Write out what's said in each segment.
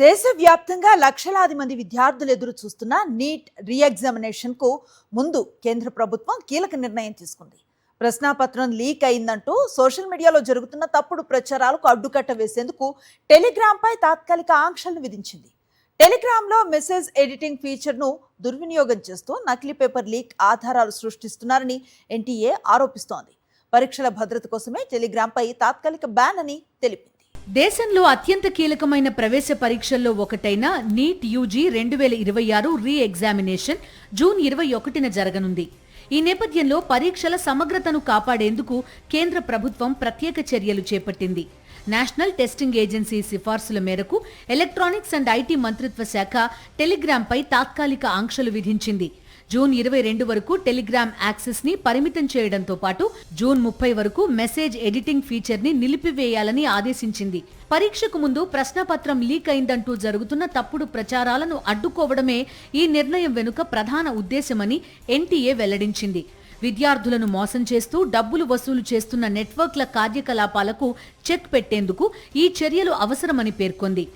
దేశవ్యాప్తంగా లక్షలాది మంది విద్యార్థులు ఎదురు చూస్తున్న నీట్ రీఎగ్జామినేషన్ కు ముందు కేంద్ర ప్రభుత్వం కీలక నిర్ణయం తీసుకుంది. ప్రశ్నాపత్రం లీక్ అయిందంటూ సోషల్ మీడియాలో జరుగుతున్న తప్పుడు ప్రచారాలకు అడ్డుకట్ట వేసేందుకు టెలిగ్రామ్ పై తాత్కాలిక ఆంక్షలు విధించింది. టెలిగ్రామ్ లో మెసేజ్ ఎడిటింగ్ ఫీచర్ ను దుర్వినియోగం చేస్తూ నకిలీ పేపర్ లీక్ ఆధారాలు సృష్టిస్తున్నారని ఎన్టీఏ ఆరోపిస్తోంది. పరీక్షల భద్రత కోసమే టెలిగ్రామ్ పై తాత్కాలిక బ్యాన్ అని తెలిపింది. దేశంలో అత్యంత కీలకమైన ప్రవేశ పరీక్షల్లో ఒకటైన NEET UG 2026 reexamination June 21న జరగనుంది. ఈ నేపథ్యంలో పరీక్షల సమగ్రతను కాపాడేందుకు కేంద్ర ప్రభుత్వం ప్రత్యేక చర్యలు చేపట్టింది. నేషనల్ టెస్టింగ్ ఏజెన్సీ సిఫార్సుల మేరకు ఎలక్ట్రానిక్స్ అండ్ ఐటీ మంత్రిత్వ శాఖ టెలిగ్రామ్ పై తాత్కాలిక ఆంక్షలు విధించింది. జూన్ 22 వరకు టెలిగ్రామ్ యాక్సెస్ ని పరిమితం చేయడంతో పాటు జూన్ 30 వరకు మెసేజ్ ఎడిటింగ్ ఫీచర్ ని నిలిపివేయాలని ఆదేశించింది. పరీక్షకు ముందు ప్రశ్నపత్రం లీక్ అయిందంటూ జరుగుతున్న తప్పుడు ప్రచారాలను అడ్డుకోవడమే ఈ నిర్ణయం వెనుక ప్రధాన ఉద్దేశమని ఎన్టీఏ వెల్లడించింది. విద్యార్థులను మోసం చేస్తూ డబ్బులు వసూలు చేస్తున్న నెట్వర్క్ల కార్యకలాపాలకు చెక్ పెట్టేందుకు ఈ చర్యలు అవసరమని పేర్కొంది.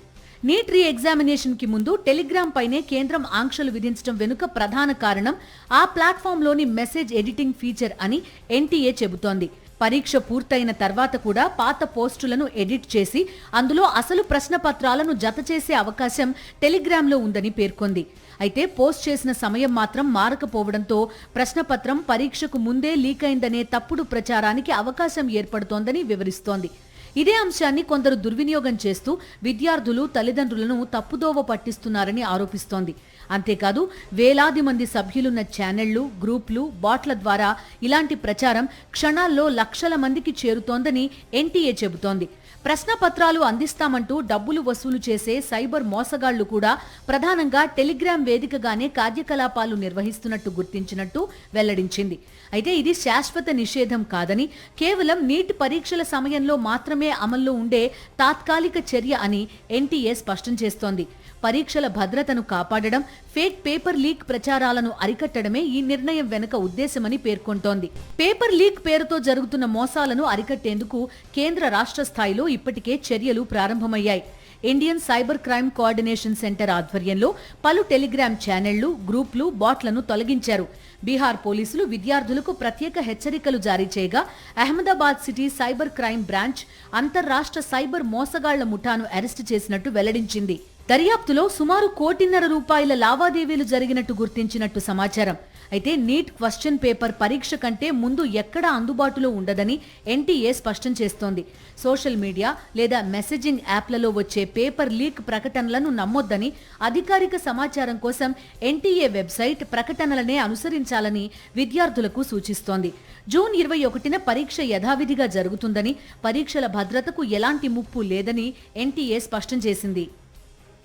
నీట్ రీ ఎగ్జామినేషన్ కి ముందు టెలిగ్రామ్ పైనే కేంద్రం ఆంక్షలు విధించడం వెనుక ప్రధాన కారణం ఆ ప్లాట్ఫామ్లోని మెసేజ్ ఎడిటింగ్ ఫీచర్ అని ఎన్టీఏ చెబుతోంది. పరీక్ష పూర్తయిన తర్వాత కూడా పాత పోస్టులను ఎడిట్ చేసి అందులో అసలు ప్రశ్నపత్రాలను జత చేసే అవకాశం టెలిగ్రామ్లో ఉందని పేర్కొంది. అయితే పోస్ట్ చేసిన సమయం మాత్రం మారకపోవడంతో ప్రశ్నపత్రం పరీక్షకు ముందే లీక్ అయిందనే తప్పుడు ప్రచారానికి అవకాశం ఏర్పడుతోందని వివరిస్తోంది. ఇదే అంశాన్ని కొందరు దుర్వినియోగం చేస్తూ విద్యార్థులు తల్లిదండ్రులను తప్పుదోవ పట్టిస్తున్నారని ఆరోపిస్తోంది. అంతేకాదు వేలాది మంది సభ్యులున్న ఛానళ్లు, గ్రూపులు, బాట్ల ద్వారా ఇలాంటి ప్రచారం క్షణాల్లో లక్షల మందికి చేరుతోందని ఎన్టీఏ చెబుతోంది. ప్రశ్నపత్రాలు అందిస్తామంటూ డబ్బులు వసూలు చేసే సైబర్ మోసగాళ్లు కూడా ప్రధానంగా టెలిగ్రామ్ వేదికగానే కార్యకలాపాలు నిర్వహిస్తున్నట్టు గుర్తించినట్టు వెల్లడించింది. అయితే ఇది శాశ్వత నిషేధం కాదని, కేవలం నీట్ పరీక్షల సమయంలో మాత్రమే అమల్లో ఉండే తాత్కాలిక చర్య అని ఎన్టీఏ స్పష్టం చేస్తోంది. పరీక్షల భద్రతను కాపాడడం, ఫేక్ పేపర్ లీక్ ప్రచారాలను అరికట్టడమే ఈ నిర్ణయం వెనుక ఉద్దేశమని పేర్కొంటోంది. పేపర్ లీక్ పేరుతో జరుగుతున్న మోసాలను అరికట్టేందుకు కేంద్ర రాష్ట్ర స్థాయిలో ఇప్పటికే చర్యలు ప్రారంభమయ్యాయి. Indian cyber crime coordination centre ఆధ్వర్యంలో పలు టెలిగ్రామ్ ఛానళ్లు, గ్రూపులు, బాట్లను తొలగించారు. బీహార్ పోలీసులు విద్యార్థులకు ప్రత్యేక హెచ్చరికలు జారీ చేయగా Ahmedabad city cyber crime branch అంతర్రాష్ట్ర సైబర్ మోసగాళ్ల ముఠాను అరెస్టు చేసినట్టు వెల్లడించింది. దర్యాప్తులో సుమారు ₹1,00,00,000 లావాదేవీలు జరిగినట్టు గుర్తించినట్టు సమాచారం. అయితే నీట్ క్వశ్చన్ పేపర్ పరీక్ష కంటే ముందు ఎక్కడా అందుబాటులో ఉండదని ఎన్టీఏ స్పష్టం చేస్తోంది. సోషల్ మీడియా లేదా మెసేజింగ్ యాప్లలో వచ్చే పేపర్ లీక్ ప్రకటనలను నమ్మొద్దని, అధికారిక సమాచారం కోసం ఎన్టీఏ వెబ్సైట్ ప్రకటనలనే అనుసరించాలని విద్యార్థులకు సూచిస్తోంది. జూన్ 21న పరీక్ష యథావిధిగా జరుగుతుందని, పరీక్షల భద్రతకు ఎలాంటి ముప్పు లేదని ఎన్టీఏ స్పష్టం చేసింది.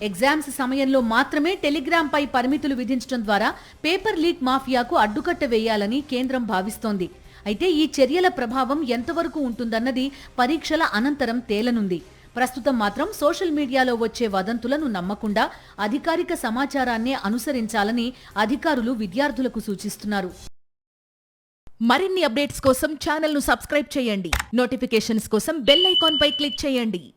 ఎగ్జామ్స్ సమయంలో మాత్రమే టెలిగ్రామ్ పై పరిమితులు విధించడం ద్వారా పేపర్ లీక్ మాఫియాకు అడ్డుకట్ట వేయాలని కేంద్రం భావిస్తోంది. అయితే ఈ చర్యల ప్రభావం ఎంతవరకు ఉంటుందన్నది పరీక్షల అనంతరం తేలనుంది. ప్రస్తుతం మాత్రం సోషల్ మీడియాలో వచ్చే వదంతులను నమ్మకుండా అధికారిక సమాచారాన్నే అనుసరించాలని అధికారులు విద్యార్థులకు సూచిస్తున్నారు. మరిన్ని అప్డేట్స్ కోసం ఛానల్ ను సబ్స్క్రైబ్ చేయండి. నోటిఫికేషన్స్ కోసం బెల్ ఐకాన్ పై క్లిక్ చేయండి.